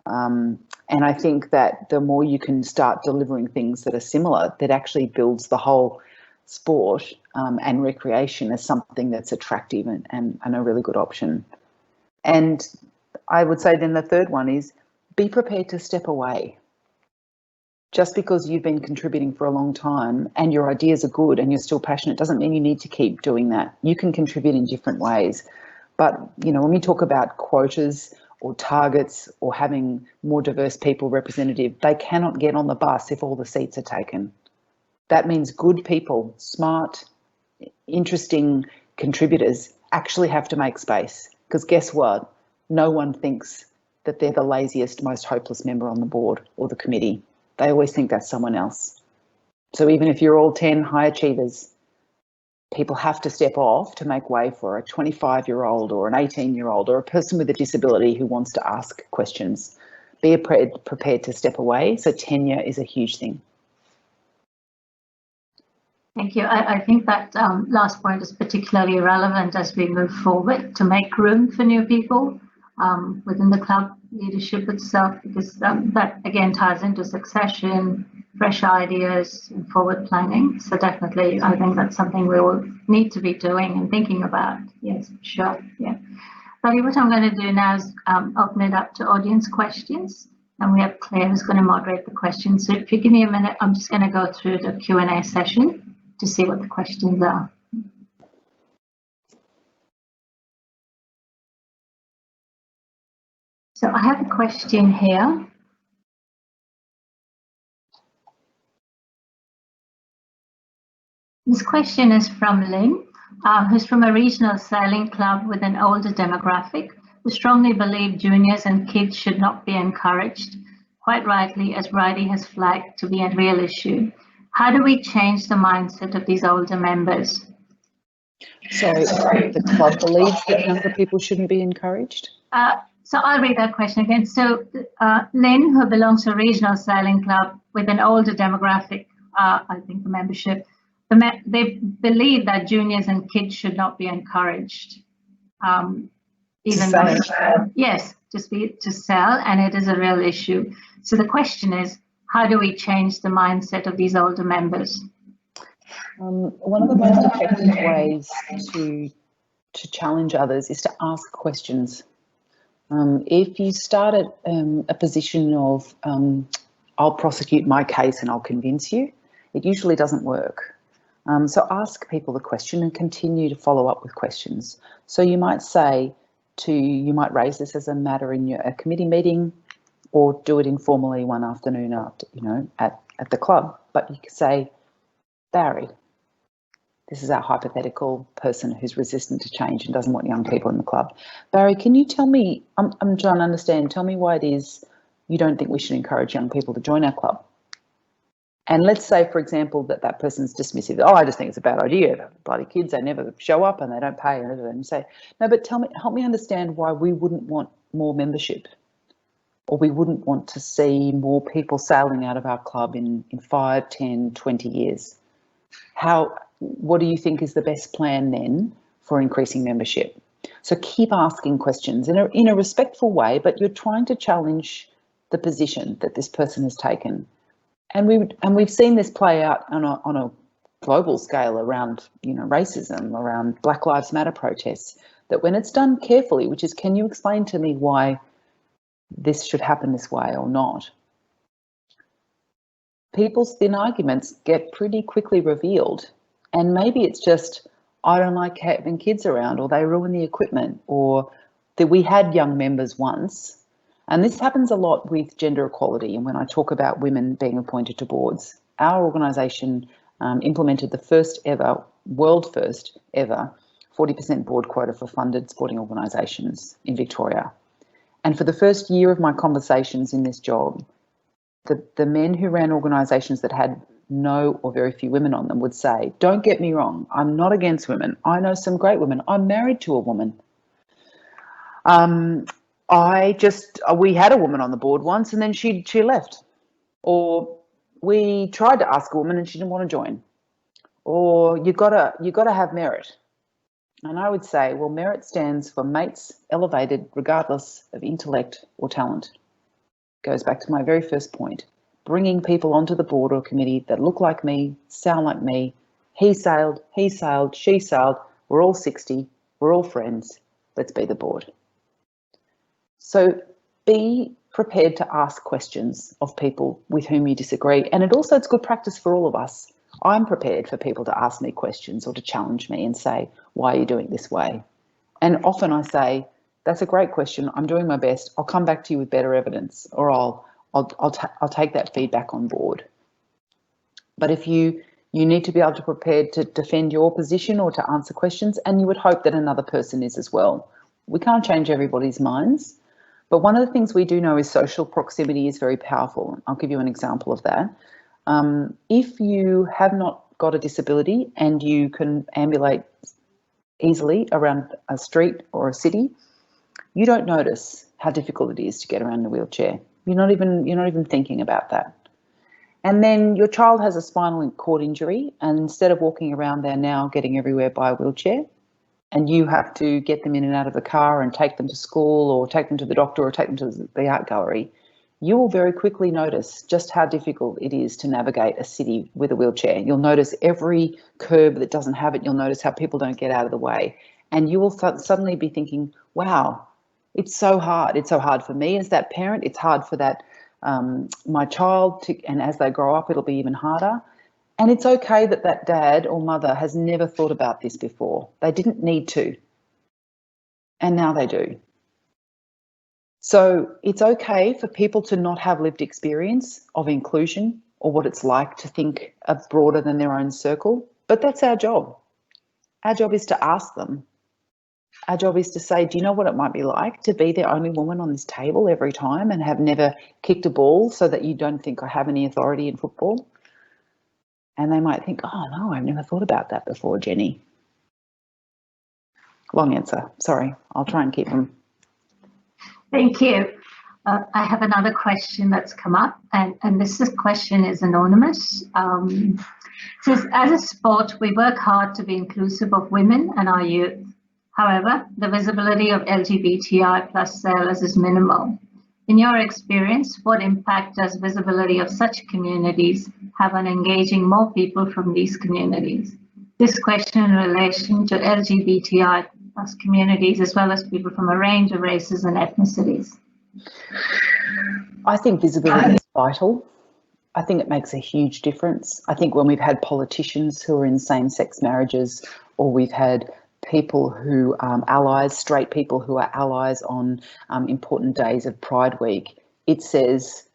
And I think that the more you can start delivering things that are similar, that actually builds the whole sport and recreation as something that's attractive and a really good option. And I would say then the third one is be prepared to step away. Just because you've been contributing for a long time and your ideas are good and you're still passionate doesn't mean you need to keep doing that. You can contribute in different ways. But, you know, when we talk about quotas or targets or having more diverse people represented, they cannot get on the bus if all the seats are taken. That means good people, smart, interesting contributors actually have to make space, because guess what? No one thinks that they're the laziest, most hopeless member on the board or the committee. They always think that's someone else. So even if you're all 10 high achievers, people have to step off to make way for a 25-year-old or an 18-year-old or a person with a disability who wants to ask questions. Be prepared to step away. So tenure is a huge thing. Thank you. I think that last point is particularly relevant as we move forward to make room for new people within the club leadership itself, because that again ties into succession, fresh ideas and forward planning. So definitely I think that's something we all need to be doing and thinking about. Yes, sure. Yeah. But what I'm going to do now is open it up to audience questions, and we have Claire who's going to moderate the questions. So if you give me a minute, I'm just going to go through the Q&A session to see what the questions are. So I have a question here. This question is from Lynn, who's from a regional sailing club with an older demographic, who strongly believe juniors and kids should not be encouraged, quite rightly, as Bridie has flagged to be a real issue. How do we change the mindset of these older members? So the club believes that younger people shouldn't be encouraged? So I'll read that question again. So Lynn, who belongs to a regional sailing club with an older demographic, I think the membership, they believe that juniors and kids should not be encouraged. Even though, yes, to sell, and it is a real issue. So the question is, how do we change the mindset of these older members? One of the most effective ways to challenge others is to ask questions. If you start at a position of, I'll prosecute my case and I'll convince you, it usually doesn't work. So ask people the question and continue to follow up with questions. So you might say you might raise this as a matter in a committee meeting, or do it informally one afternoon after, at the club. But you could say, Barry, this is our hypothetical person who's resistant to change and doesn't want young people in the club. Barry, can you tell me, I'm trying to understand, tell me why it is you don't think we should encourage young people to join our club. And let's say, for example, that person's dismissive. Oh, I just think it's a bad idea. Bloody kids, they never show up and they don't pay. And you say, no, but help me understand why we wouldn't want more membership, or we wouldn't want to see more people sailing out of our club in 5, 10, 20 years. What do you think is the best plan then for increasing membership? So keep asking questions in a respectful way, but you're trying to challenge the position that this person has taken. And we've seen this play out on a global scale around, racism, around Black Lives Matter protests, that when it's done carefully, which is, can you explain to me why this should happen this way or not? People's thin arguments get pretty quickly revealed. And maybe it's just, I don't like having kids around, or they ruin the equipment, or that we had young members once. And this happens a lot with gender equality. And when I talk about women being appointed to boards, our organisation implemented the world first ever 40% board quota for funded sporting organisations in Victoria. And for the first year of my conversations in this job, the men who ran organisations that had no or very few women on them would say, don't get me wrong, I'm not against women. I know some great women. I'm married to a woman. We had a woman on the board once and then she left. Or we tried to ask a woman and she didn't want to join. Or you gotta have merit. And I would say, well, merit stands for mates elevated regardless of intellect or talent. Goes back to my very first point. Bringing people onto the board or committee that look like me, sound like me. He sailed, she sailed. We're all 60. We're all friends. Let's be the board. So be prepared to ask questions of people with whom you disagree. And it's good practice for all of us. I'm prepared for people to ask me questions or to challenge me and say, why are you doing it this way? And often I say, that's a great question. I'm doing my best. I'll come back to you with better evidence, or I'll take that feedback on board. But if you need to be able to prepare to defend your position or to answer questions, and you would hope that another person is as well. We can't change everybody's minds. But one of the things we do know is social proximity is very powerful. I'll give you an example of that. If you have not got a disability and you can ambulate easily around a street or a city, you don't notice how difficult it is to get around in a wheelchair. You're not even thinking about that. And then your child has a spinal cord injury, and instead of walking around, they're now getting everywhere by a wheelchair. And you have to get them in and out of the car and take them to school or take them to the doctor or take them to the art gallery. You will very quickly notice just how difficult it is to navigate a city with a wheelchair. You'll notice every curb that doesn't have it. You'll notice how people don't get out of the way. And you will suddenly be thinking, wow, it's so hard. It's so hard for me as that parent. It's hard for that my child, and as they grow up, it'll be even harder. And it's okay that dad or mother has never thought about this before. They didn't need to. And now they do. So it's okay for people to not have lived experience of inclusion or what it's like to think of broader than their own circle. But that's our job. Our job is to ask them. Our job is to say, do you know what it might be like to be the only woman on this table every time and have never kicked a ball so that you don't think I have any authority in football? And they might think, oh, no, I've never thought about that before, Jenny. Long answer. Sorry, I'll try and keep them. Thank you. I have another question that's come up, and this question is anonymous. It says, as a sport, we work hard to be inclusive of women and our youth. However, the visibility of LGBTI plus sailors is minimal. In your experience, what impact does visibility of such communities have on engaging more people from these communities? This question in relation to LGBTI plus communities, as well as people from a range of races and ethnicities. I think visibility is vital. I think it makes a huge difference. I think when we've had politicians who are in same-sex marriages, or we've had people who allies, straight people who are allies on important days of Pride Week, it says,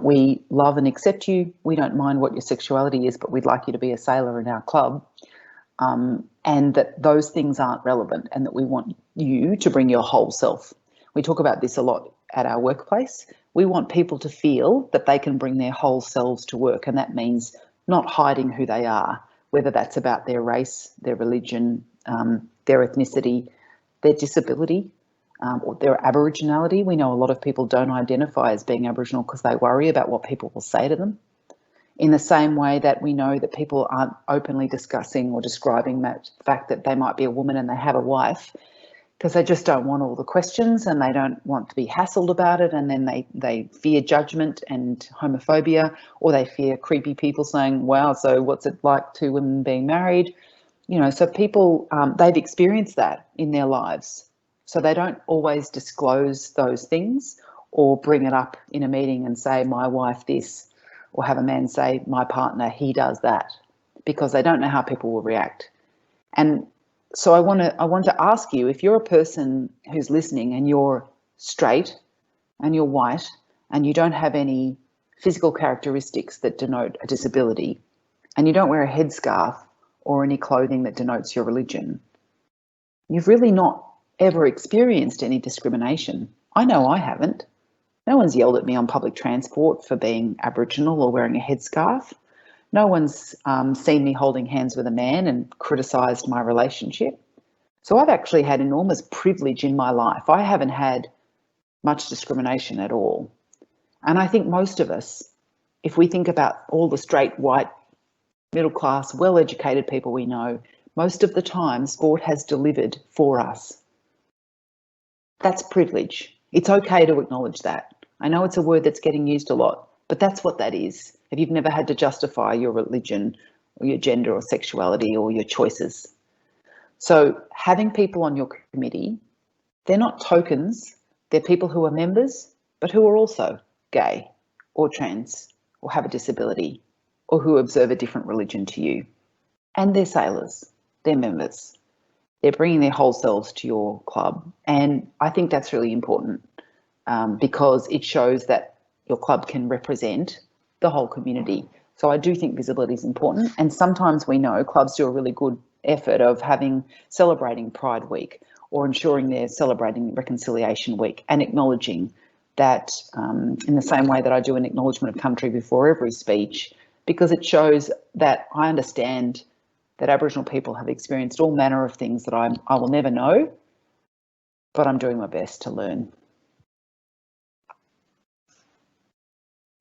we love and accept you. We don't mind what your sexuality is, but we'd like you to be a sailor in our club. And that those things aren't relevant and that we want you to bring your whole self. We talk about this a lot at our workplace. We want people to feel that they can bring their whole selves to work, and that means not hiding who they are, whether that's about their race, their religion, their ethnicity, their disability, or their Aboriginality. We know a lot of people don't identify as being Aboriginal because they worry about what people will say to them. In the same way that we know that people aren't openly discussing or describing that fact that they might be a woman and they have a wife, because they just don't want all the questions and they don't want to be hassled about it, and then they fear judgment and homophobia, or they fear creepy people saying, wow, so what's it like two women being married? You know, so people, they've experienced that in their lives. So they don't always disclose those things or bring it up in a meeting and say, my wife this, or have a man say, my partner, he does that, because they don't know how people will react. And so I want to ask you, if you're a person who's listening and you're straight and you're white and you don't have any physical characteristics that denote a disability, and you don't wear a headscarf or any clothing that denotes your religion, you've really not ever experienced any discrimination. I know I haven't. No one's yelled at me on public transport for being Aboriginal or wearing a headscarf. No one's seen me holding hands with a man and criticised my relationship. So I've actually had enormous privilege in my life. I haven't had much discrimination at all. And I think most of us, if we think about all the straight, white, middle class, well-educated people we know, most of the time sport has delivered for us. That's privilege. It's okay to acknowledge that. I know it's a word that's getting used a lot, but that's what that is. If you've never had to justify your religion or your gender or sexuality or your choices. So having people on your committee, they're not tokens, they're people who are members, but who are also gay or trans or have a disability or who observe a different religion to you. And they're sailors, they're members. They're bringing their whole selves to your club. And I think that's really important because it shows that your club can represent the whole community. So I do think visibility is important. And sometimes we know clubs do a really good effort of celebrating Pride Week or ensuring they're celebrating Reconciliation Week and acknowledging that in the same way that I do an acknowledgement of country before every speech, because it shows that I understand that Aboriginal people have experienced all manner of things that I will never know, but I'm doing my best to learn.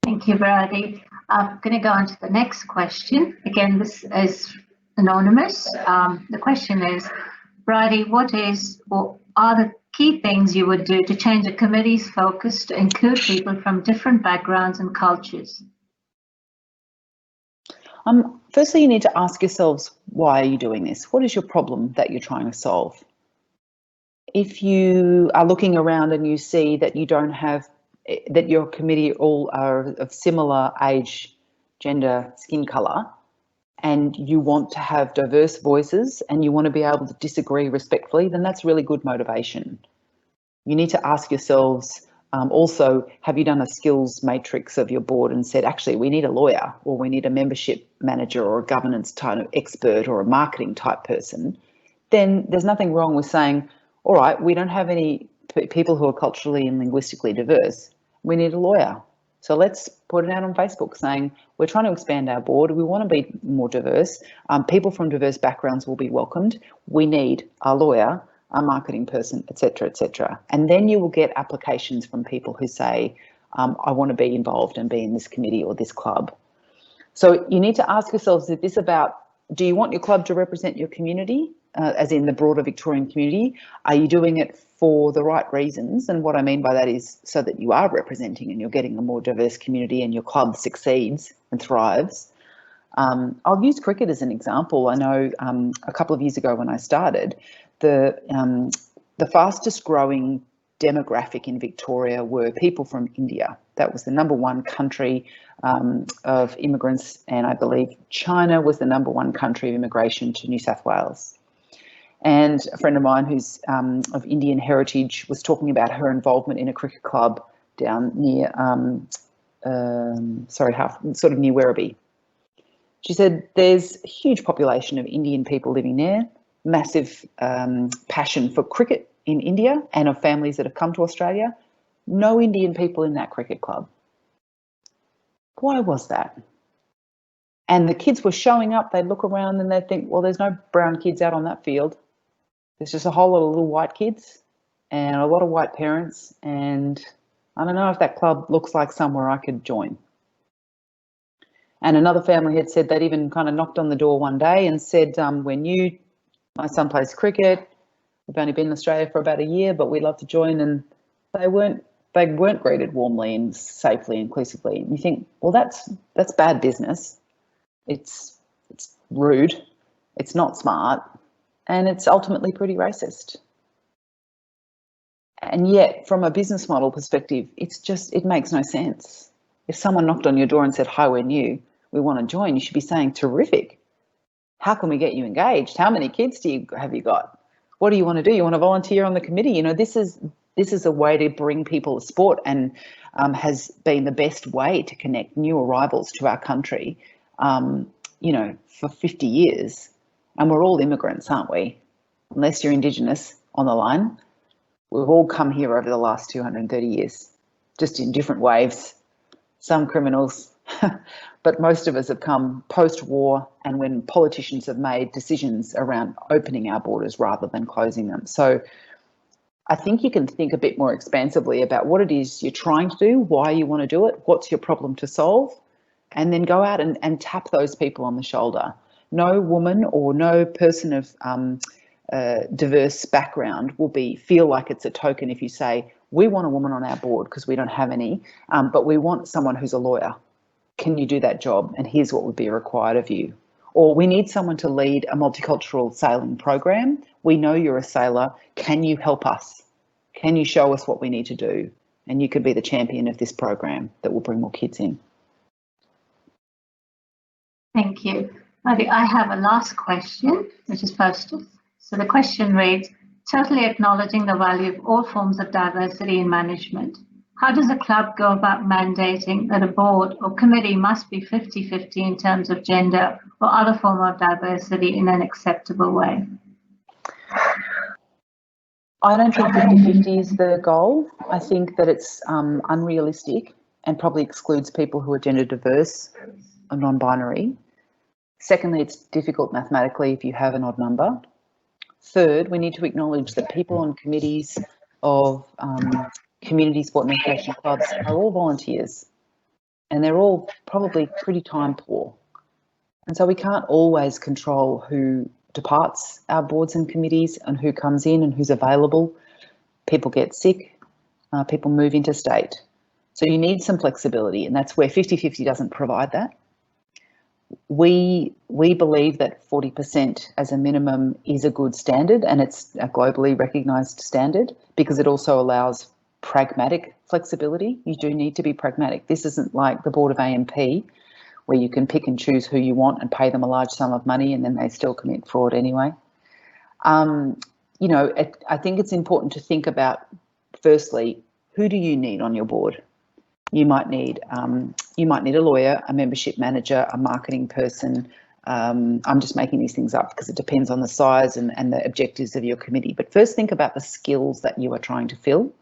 Thank you, Brady. I'm going to go on to the next question. Again, this is anonymous. The question is, Brady, what is or are the key things you would do to change a committee's focus to include people from different backgrounds and cultures? Firstly, you need to ask yourselves, why are you doing this? What is your problem that you're trying to solve? If you are looking around and you see that you don't have, that your committee all are of similar age, gender, skin colour, and you want to have diverse voices and you want to be able to disagree respectfully, then that's really good motivation. You need to ask yourselves, also, have you done a skills matrix of your board and said, actually, we need a lawyer or we need a membership manager or a governance type of expert or a marketing type person? Then there's nothing wrong with saying, all right, we don't have any people who are culturally and linguistically diverse. We need a lawyer. So let's put it out on Facebook saying, we're trying to expand our board. We want to be more diverse. People from diverse backgrounds will be welcomed. We need a lawyer, a marketing person, etc., etc. And then you will get applications from people who say, I want to be involved and be in this committee or this club. So you need to ask yourselves, is this about, do you want your club to represent your community, as in the broader Victorian community? Are you doing it for the right reasons? And what I mean by that is so that you are representing and you're getting a more diverse community and your club succeeds and thrives. I'll use cricket as an example. I know a couple of years ago when I started, the fastest growing demographic in Victoria were people from India. That was the #1 country of immigrants, and I believe China was the #1 country of immigration to New South Wales. And a friend of mine who's of Indian heritage was talking about her involvement in a cricket club down near, sort of near Werribee. She said there's a huge population of Indian people living there, massive passion for cricket in India and of families that have come to Australia. no Indian people in that cricket club. Why was that? And the kids were showing up, they'd look around and they'd think, well, there's no brown kids out on that field. There's just a whole lot of little white kids and a lot of white parents. And I don't know if that club looks like somewhere I could join. And another family had said they'd even kind of knocked on the door one day and said, we're new, my son plays cricket. We've only been in Australia for about a year, but we'd love to join. And they weren't greeted warmly and safely, inclusively. And you think, well, that's bad business. It's rude, it's not smart, and it's ultimately pretty racist. And yet, from a business model perspective, it makes no sense. If someone knocked on your door and said, hi, we're new, we want to join, you should be saying, terrific. How can we get you engaged? How many kids have you got? What do you want to do? You want to volunteer on the committee? You know, this is a way to bring people to sport, and has been the best way to connect new arrivals to our country, you know, for 50 years. And we're all immigrants, aren't we? Unless you're Indigenous on the line. We've all come here over the last 230 years, just in different waves, some criminals, but most of us have come post-war and when politicians have made decisions around opening our borders rather than closing them. So I think you can think a bit more expansively about what it is you're trying to do, why you want to do it, what's your problem to solve, and then go out and tap those people on the shoulder. No woman or no person of diverse background will feel like it's a token if you say, we want a woman on our board because we don't have any, but we want someone who's a lawyer. Can you do that job? And here's what would be required of you. Or we need someone to lead a multicultural sailing program. We know you're a sailor. Can you help us? Can you show us what we need to do? And you could be the champion of this program that will bring more kids in. Thank you. I have a last question, which is posted. So the question reads, totally acknowledging the value of all forms of diversity in management. How does a club go about mandating that a board or committee must be 50-50 in terms of gender or other form of diversity in an acceptable way? I don't think 50-50 is the goal. I think that it's unrealistic and probably excludes people who are gender diverse or non-binary. Secondly, it's difficult mathematically if you have an odd number. Third, we need to acknowledge that people on committees of community sport and recreation clubs are all volunteers, and they're all probably pretty time poor. And so we can't always control who departs our boards and committees and who comes in and who's available. People get sick, people move interstate. So you need some flexibility, and that's where 50-50 doesn't provide that. We believe that 40% as a minimum is a good standard, and it's a globally recognised standard because it also allows pragmatic flexibility. You do need to be pragmatic. This isn't like the board of AMP where you can pick and choose who you want and pay them a large sum of money and then they still commit fraud anyway. You know, I think it's important to think about, firstly, who do you need on your board? You might need a lawyer, a membership manager, a marketing person. I'm just making these things up because it depends on the size and the objectives of your committee. But first think about the skills that you are trying to fill.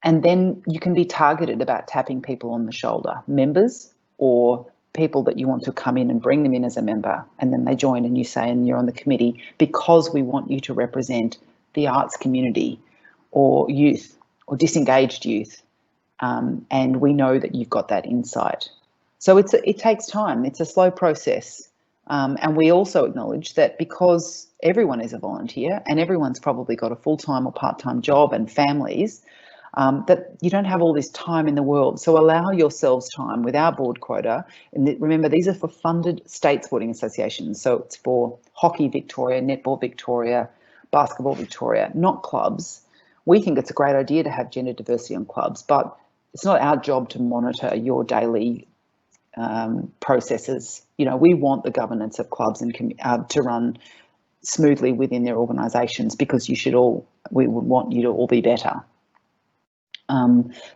And then you can be targeted about tapping people on the shoulder, members or people that you want to come in and bring them in as a member. And then they join and you say, and you're on the committee because we want you to represent the arts community or youth or disengaged youth. And we know that you've got that insight. So it takes time. It's a slow process. And we also acknowledge that because everyone is a volunteer and everyone's probably got a full-time or part-time job and families, that you don't have all this time in the world. So allow yourselves time with our board quota. And remember, these are for funded state sporting associations. So it's for Hockey Victoria, Netball Victoria, Basketball Victoria, not clubs. We think it's a great idea to have gender diversity on clubs, but it's not our job to monitor your daily processes. You know, we want the governance of clubs and to run smoothly within their organisations because we would want you to all be better.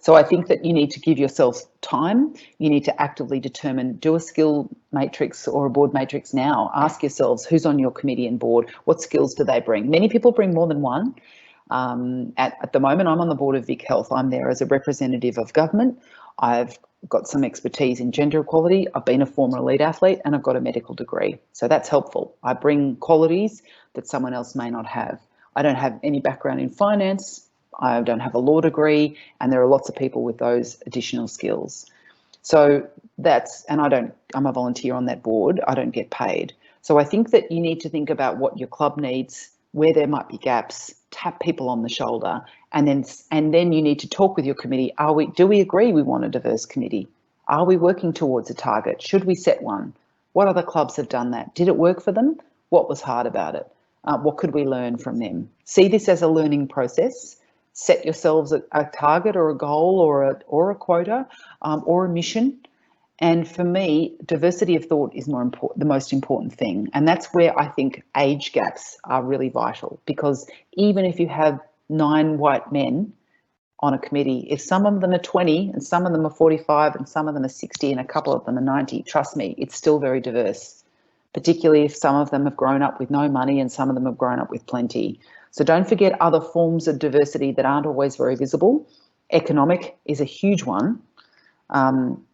So I think that you need to give yourself time. You need to actively determine, do a skill matrix or a board matrix now. Ask yourselves who's on your committee and board, what skills do they bring? Many people bring more than one. At the moment, I'm on the board of Vic Health. I'm there as a representative of government. I've got some expertise in gender equality. I've been a former elite athlete and I've got a medical degree. So that's helpful. I bring qualities that someone else may not have. I don't have any background in finance. I don't have a law degree, and there are lots of people with those additional skills. So I'm a volunteer on that board. I don't get paid. So I think that you need to think about what your club needs, where there might be gaps, tap people on the shoulder, and then you need to talk with your committee. Do we agree we want a diverse committee? Are we working towards a target? Should we set one? What other clubs have done that? Did it work for them? What was hard about it? What could we learn from them? See this as a learning process. Set yourselves a target or a goal or a quota or a mission. And for me, diversity of thought is the most important thing. And that's where I think age gaps are really vital, because even if you have 9 white men on a committee, if some of them are 20 and some of them are 45 and some of them are 60 and a couple of them are 90, trust me, it's still very diverse, particularly if some of them have grown up with no money and some of them have grown up with plenty. So don't forget other forms of diversity that aren't always very visible. Economic is a huge one.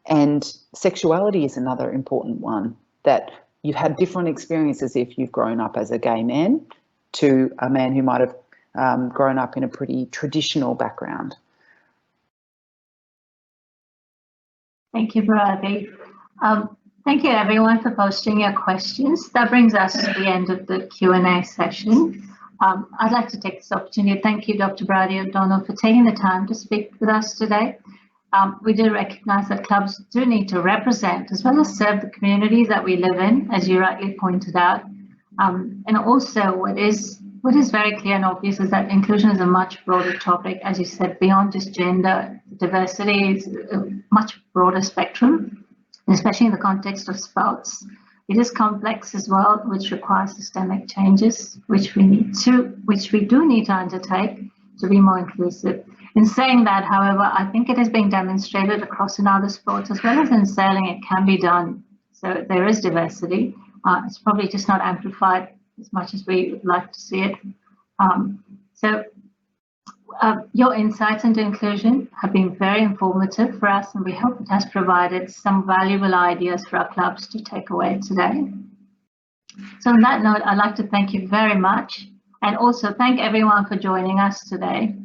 And sexuality is another important one, that you've had different experiences if you've grown up as a gay man to a man who might have grown up in a pretty traditional background. Thank you, Bharati. Thank you everyone for posting your questions. That brings us to the end of the Q&A session. I'd like to take this opportunity to thank you, Dr. Bharati O'Donnell, for taking the time to speak with us today. We do recognise that clubs do need to represent as well as serve the communities that we live in, as you rightly pointed out. And also what is very clear and obvious is that inclusion is a much broader topic, as you said, beyond just gender. Diversity is a much broader spectrum, especially in the context of sports. It is complex as well, which requires systemic changes, which we do need to undertake to be more inclusive. In saying that, however, I think it is being demonstrated across in other sports as well as in sailing. It can be done. So there is diversity. It's probably just not amplified as much as we would like to see it. Your insights into inclusion have been very informative for us, and we hope it has provided some valuable ideas for our clubs to take away today. So on that note, I'd like to thank you very much, and also thank everyone for joining us today.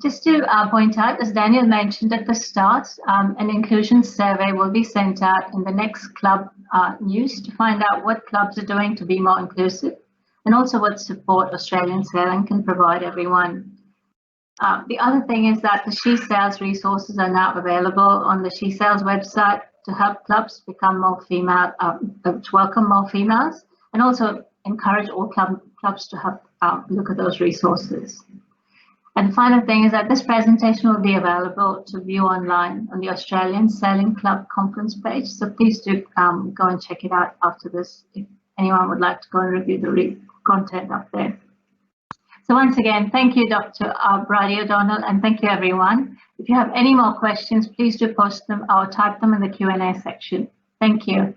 Just to point out, as Daniel mentioned at the start, an inclusion survey will be sent out in the next club news to find out what clubs are doing to be more inclusive, and also what support Australian Sailing can provide everyone. The other thing is that the She Sails resources are now available on the She Sails website to help clubs become more female, to welcome more females, and also encourage all clubs to have look at those resources. And the final thing is that this presentation will be available to view online on the Australian Sailing Club conference page. So please do go and check it out after this if anyone would like to go and review the content up there. So once again, thank you, Dr. Bharati O'Donnell, and thank you, everyone. If you have any more questions, please do post them or type them in the Q&A section. Thank you.